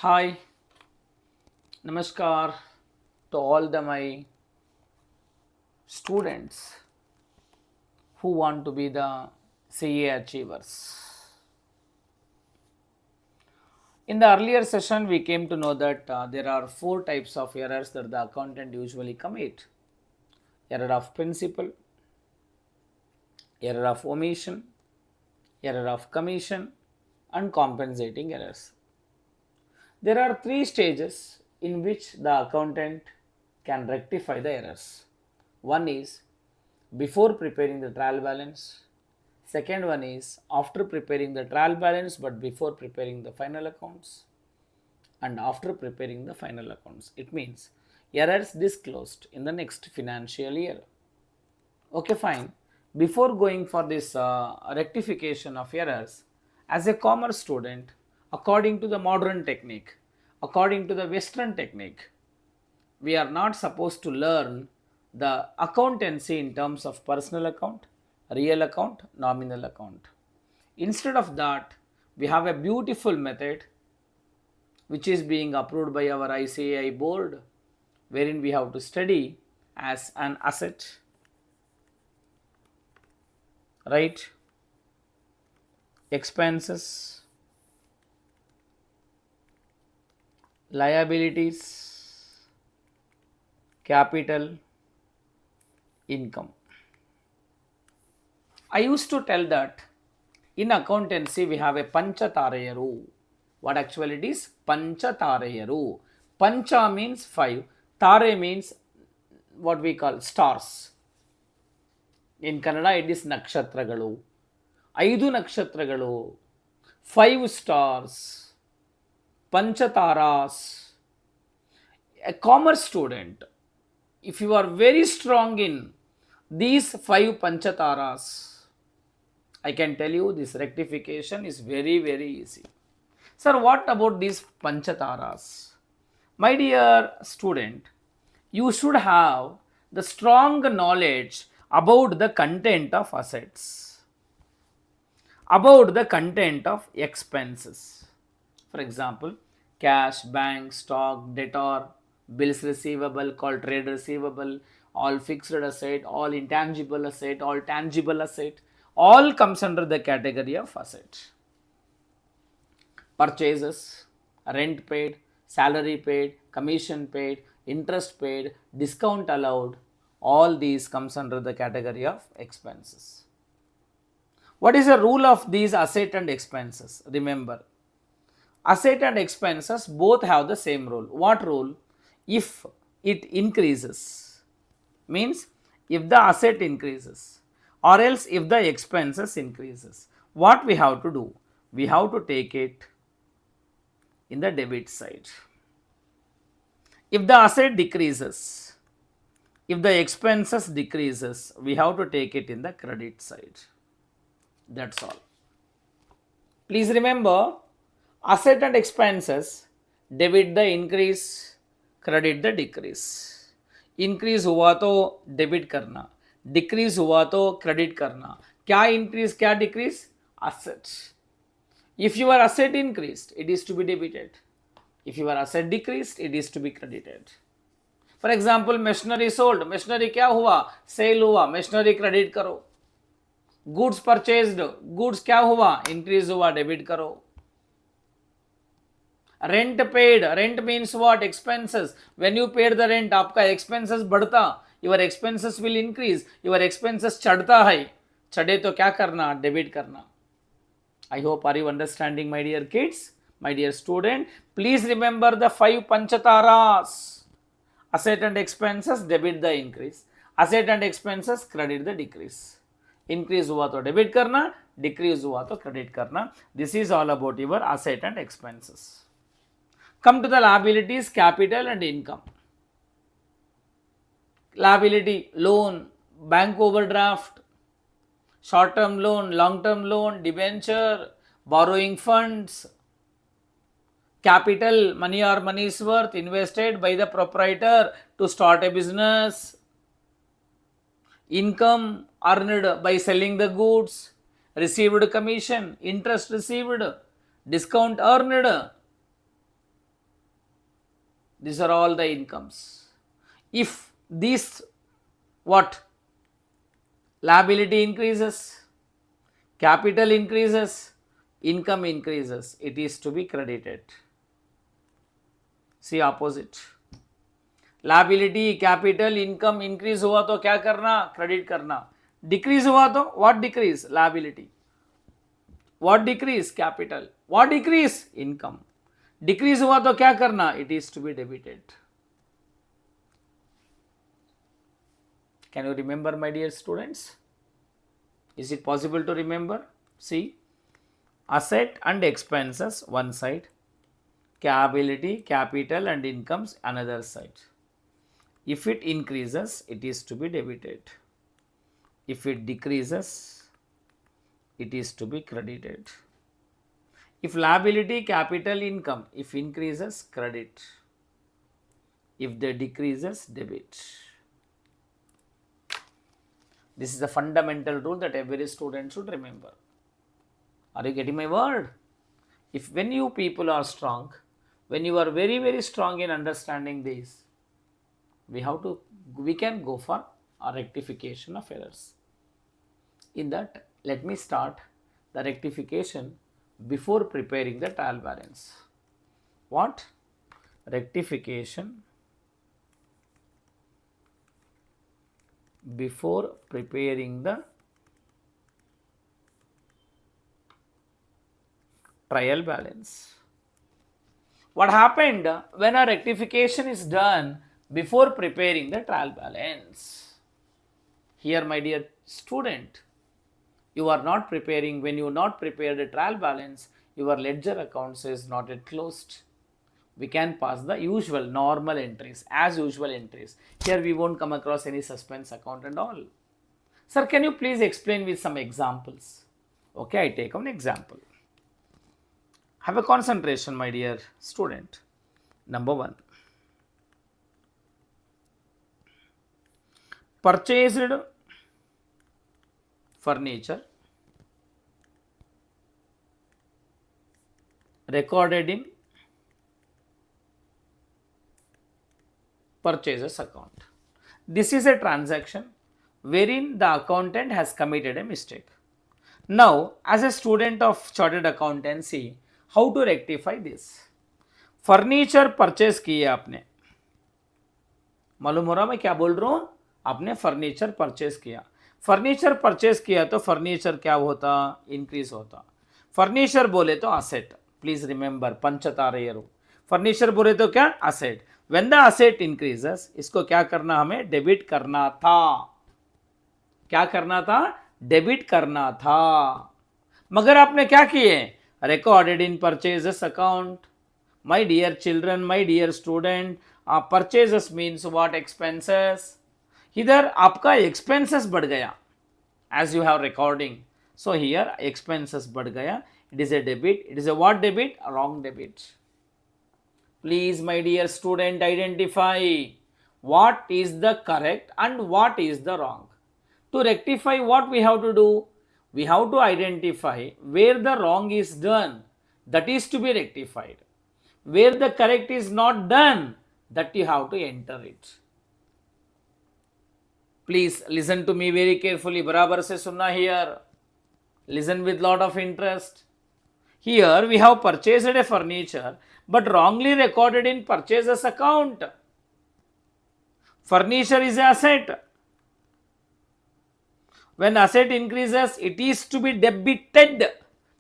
Hi, Namaskar to all my students who want to be the CA achievers. In the earlier session, we came to know that there are four types of errors that the accountant usually commit: error of principle, error of omission, error of commission, and compensating errors. There are three stages in which the accountant can rectify the errors. One is before preparing the trial balance. Second one is after preparing the trial balance but before preparing the final accounts, and after preparing the final accounts. It means errors disclosed in the next financial year. Okay, fine. Before going for this rectification of errors, as a commerce student, according to the modern technique, according to the Western technique, we are not supposed to learn the accountancy in terms of personal account, real account, nominal account. Instead of that, we have a beautiful method which is being approved by our ICAI board, wherein we have to study as an asset, right? Expenses, liabilities, capital, income. I used to tell that in accountancy we have a Panchataryaru. What actually it is? Panchataryaru. Pancha means five. Tare means what we call stars. In Kannada it is nakshatragalu. Aidu nakshatragalu. Five stars. Panchataras. A commerce student, if you are very strong in these five panchataras, I can tell you this rectification is very easy. Sir, what about these panchataras? My dear student, you should have the strong knowledge about the content of assets, about the content of expenses. For example, cash, bank, stock, debtor, bills receivable called trade receivable, all fixed asset, all intangible asset, all tangible asset, all comes under the category of asset. Purchases, rent paid, salary paid, commission paid, interest paid, discount allowed, all these comes under the category of expenses. What is the rule of these asset and expenses? Remember, asset and expenses both have the same rule. What rule? If it increases, means if the asset increases, or else if the expenses increases, what we have to do? We have to take it in the debit side. If the asset decreases, if the expenses decreases, we have to take it in the credit side. That's all. Please remember, asset and expenses, debit the increase, credit the decrease. Increase हुआ तो debit करना, decrease हुआ तो credit करना. क्या increase क्या decrease? assets. If your asset increased, it is to be debited. If your asset decreased, it is to be credited. For example, machinery sold, machinery क्या हुआ? सेल हुआ, machinery क्रेडिट करो. Goods purchased, goods क्या हुआ? Increase हुआ, debit करो. Rent paid, rent means what? Expenses. When you paid the rent, आपका expenses बढ़ता, your expenses will increase, your expenses चढ़ता है, चढ़े तो क्या करना? डेबिट करना. I hope are you understanding, my dear kids, my dear student. Please remember the five panchataras. Asset and expenses, debit the increase. Asset and expenses, credit the decrease. Increase हुआ तो debit करना, decrease हुआ तो credit करना. This is all about your asset and expenses. Come to the liabilities, capital and income. Liability, loan, bank overdraft, short-term loan, long-term loan, debenture, borrowing funds. Capital, money or money's worth invested by the proprietor to start a business. Income earned by selling the goods, received commission, interest received, discount earned. These are all the incomes. If this what? Liability increases, capital increases, income increases, it is to be credited. See opposite. Liability, capital, income increase हुआ तो क्या करना? Credit करना. Decrease हुआ तो what decrease? Liability. What decrease? Capital. What decrease? Income. Decrease हुआ तो क्या करना? It is to be debited. Can you remember, my dear students? Is it possible to remember? See, asset and expenses one side, liability, capital and incomes another side. If it increases, it is to be debited. If it decreases, it is to be credited. If liability, capital, income, if increases, credit. If they decreases, debit. This is the fundamental rule that every student should remember. Are you getting my word? If when you people are strong, when you are very, very strong in understanding this, we can go for a rectification of errors. In that, let me start the rectification before preparing the trial balance. What? Rectification before preparing the trial balance. What happened when a rectification is done before preparing the trial balance? Here, my dear student, you are not preparing, when you not prepare the trial balance, your ledger accounts is not yet closed. We can pass the usual normal entries, as usual entries. Here we won't come across any suspense account and all. Sir, can you please explain with some examples? Okay, I take an example. Have a concentration, my dear student. Number 1. Purchased furniture recorded in purchases account. This is a transaction wherein the accountant has committed a mistake. Now, as a student of chartered accountancy, how to rectify this? Furniture purchase किया आपने, मालूम हो रहा मैं क्या बोल रहा हूं? आपने फर्नीचर परचेज किया. फर्नीचर परचेज किया तो फर्नीचर क्या होता? इंक्रीज होता. फर्नीचर बोले तो असेट. प्लीज रिमेंबर, पंचतारेयरू. फर्नीचर बोले तो क्या? Asset. When the asset increases, इसको क्या करना? हमें डेबिट करना था. क्या करना था? डेबिट करना था. मगर आपने क्या किए? Recorded in purchases account. My dear children, my dear student, purchases means what? Expenses. इधर आपका expenses बढ़ गया as you have recording. So here expenses बढ़ गया. It is a debit. It is a what debit? A wrong debit. Please, my dear student, identify what is the correct and what is the wrong. To rectify, what we have to do? We have to identify where the wrong is done. That is to be rectified. Where the correct is not done, that you have to enter it. Please listen to me very carefully. बराबर से सुनना here. Listen with lot of interest. Here we have purchased a furniture but wrongly recorded in purchases account. Furniture is an asset. When asset increases, it is to be debited.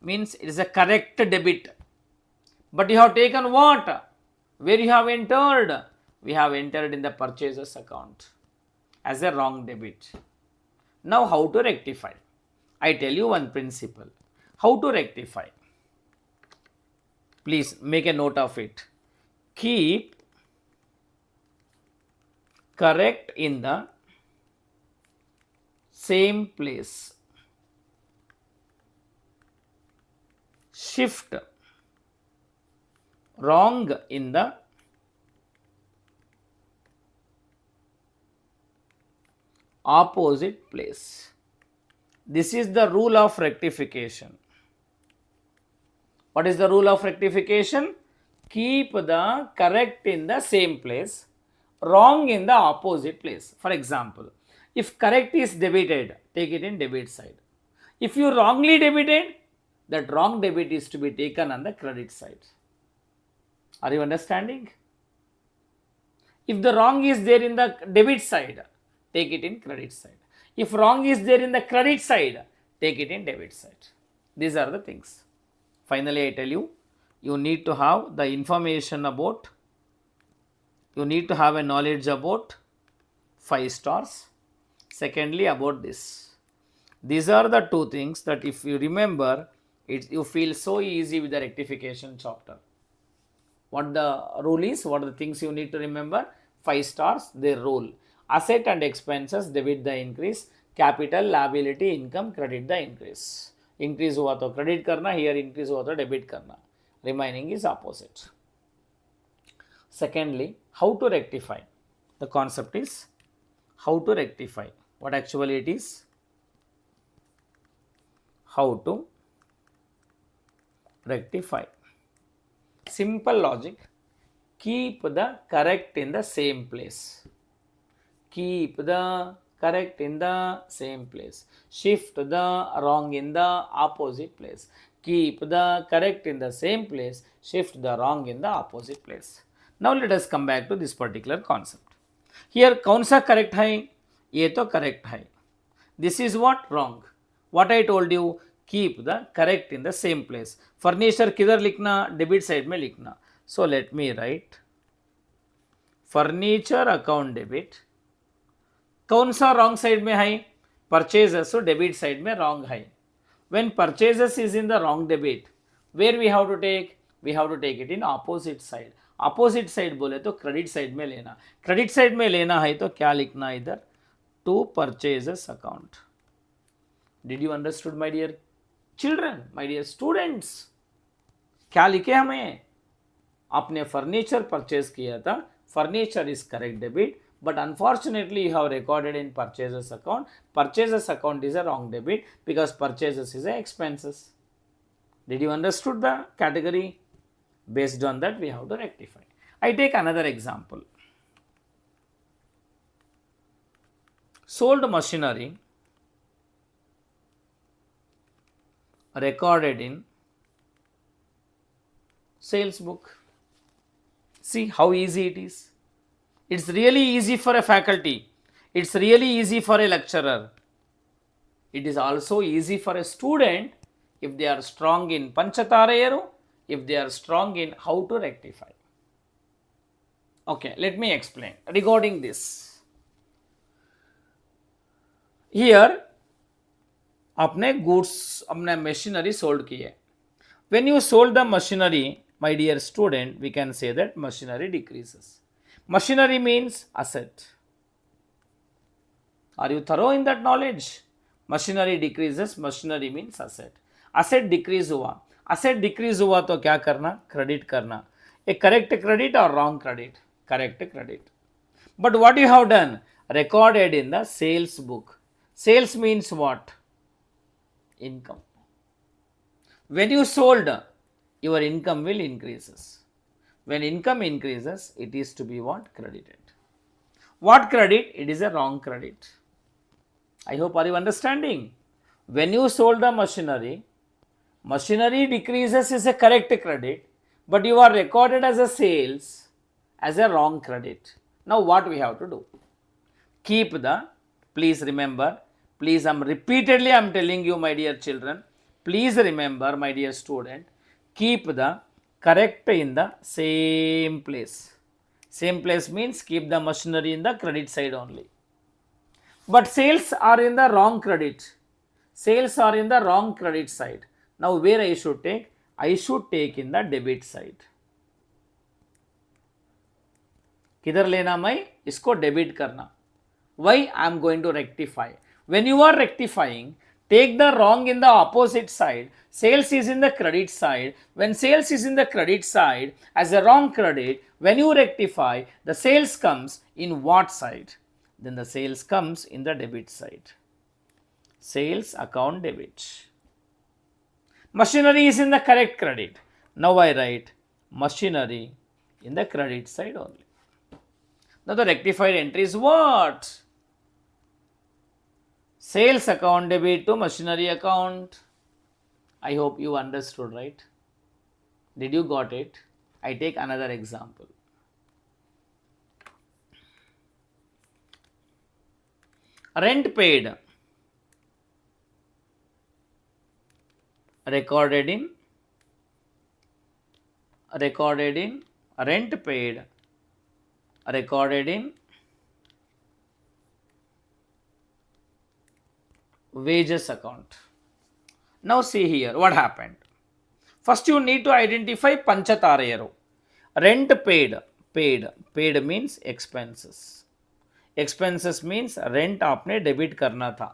Means it is a correct debit. But you have taken what? Where you have entered? We have entered in the purchases account as a wrong debit. Now how to rectify? I tell you one principle. How to rectify? Please make a note of it. Keep correct in the same place. Shift wrong in the opposite place. This is the rule of rectification. What is the rule of rectification? keep the correct in the same place, wrong in the opposite place. For example, if correct is debited, take it in debit side. If you wrongly debited, that wrong debit is to be taken on the credit side. Are you understanding? If the wrong is there in the debit side, take it in credit side. If wrong is there in the credit side, take it in debit side. These are the things. Finally, I tell you, you need to have the information about, you need to have a knowledge about 5 stars. Secondly, about this. These are the two things that if you remember, you feel so easy with the rectification chapter. What the rule is, what are the things you need to remember? 5 stars, their rule. Asset and expenses, debit the increase. Capital, liability, income, credit the increase. Increase हुआ तो credit करना, here increase हुआ तो debit करना. Remaining is opposite. Secondly, how to rectify? The concept is how to rectify. What actually it is? How to rectify. Simple logic. Keep the correct in the same place. Keep the correct in the same place. Shift the wrong in the opposite place. Keep the correct in the same place. Shift the wrong in the opposite place. Now let us come back to this particular concept. Here कौन सा correct है? ये तो correct है. This is what? Wrong. What I told you, keep the correct in the same place. Furniture किधर लिखना? Debit side में लिखना. So let me write furniture account debit. कौन सा wrong side में है? Purchases, so debit side में wrong है. When purchases is in the wrong debit, where we have to take? We have to take it in opposite side. Opposite side बोले तो credit side में लेना. Credit side में लेना है तो क्या लिखना इधर? To purchases account. Did you understood my dear children, my dear students? क्या लिखे हमें? आपने फर्नीचर परचेज किया था, furniture is correct debit, but unfortunately you have recorded in purchases account. Purchases account is a wrong debit because purchases is a expenses. Did you understood the category? Based on that we have to rectify. I take another example. Sold machinery recorded in sales book. See how easy it is. It's really easy for a faculty. It's really easy for a lecturer. It is also easy for a student if they are strong in Panchatareyaru, if they are strong in how to rectify. Okay, let me explain regarding this. Here, आपने goods, अपने machinery sold की है. When you sold the machinery, my dear student, we can say that machinery decreases. Machinery means asset. Are you thorough in that knowledge? Machinery decreases, machinery means asset. Asset decrease हुआ. Asset decrease हुआ तो क्या करना? Credit करना. A correct credit or wrong credit? Correct credit. But what you have done? Recorded in the sales book. Sales means what? Income. When you sold, your income will increases. When income increases, it is to be what? Credited. What credit? It is a wrong credit. I hope are you understanding? When you sold the machinery, machinery decreases is a correct credit, but you are recorded as a sales as a wrong credit. Now what we have to do? Keep the, please remember, please I'm telling you my dear children, please remember my dear student, keep the correct in the same place. Same place means keep the machinery in the credit side only. But sales are in the wrong credit. Sales are in the wrong credit side. Now where I should take? I should take in the debit side. किधर लेना मैं? इसको debit करना. Why? I am going to rectify. When you are rectifying, take the wrong in the opposite side. Sales is in the credit side. When sales is in the credit side as a wrong credit, when you rectify, the sales comes in what side? Then the sales comes in the debit side. Sales account debit. Machinery is in the correct credit. Now I write machinery in the credit side only. Now the rectified entry is what? Sales account debit to machinery account. I hope you understood, right? Did you got it? I take another example. Rent paid recorded in rent paid recorded in wages account. Now see here what happened. First you need to identify Panchatarayaro. Rent paid means expenses. Expenses means rent आपने debit करना था.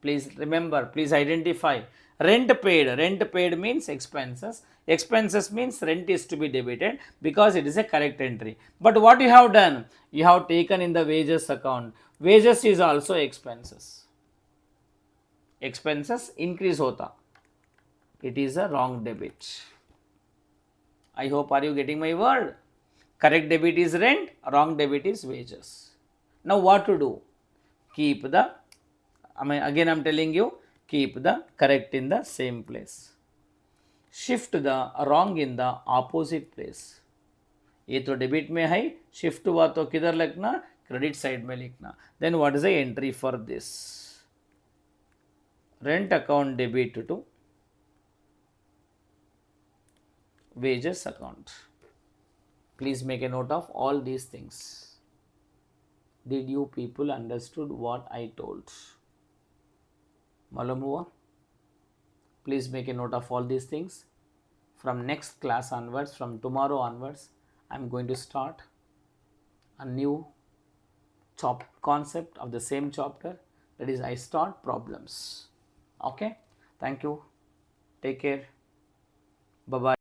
Please remember, please identify. Rent paid means expenses. Expenses means rent is to be debited because it is a correct entry. But what you have done? You have taken in the wages account. Wages is also expenses. Expenses increase hota. It is a wrong debit. I hope are you getting my word? Correct debit is rent, wrong debit is wages. Now what to do? Keep the, again I am telling you, keep the correct in the same place. Shift the wrong in the opposite place. ये तो debit में है, shift हुआ तो किधर लिखना? Credit side में लिखना. Then what is the entry for this? Rent account debit to wages account. Please make a note of all these things. Did you people understood what I told? Malum hua? Please make a note of all these things. From next class onwards, from tomorrow onwards, I am going to start a new concept of the same chapter, that is I start problems. Okay, thank you, take care, bye bye.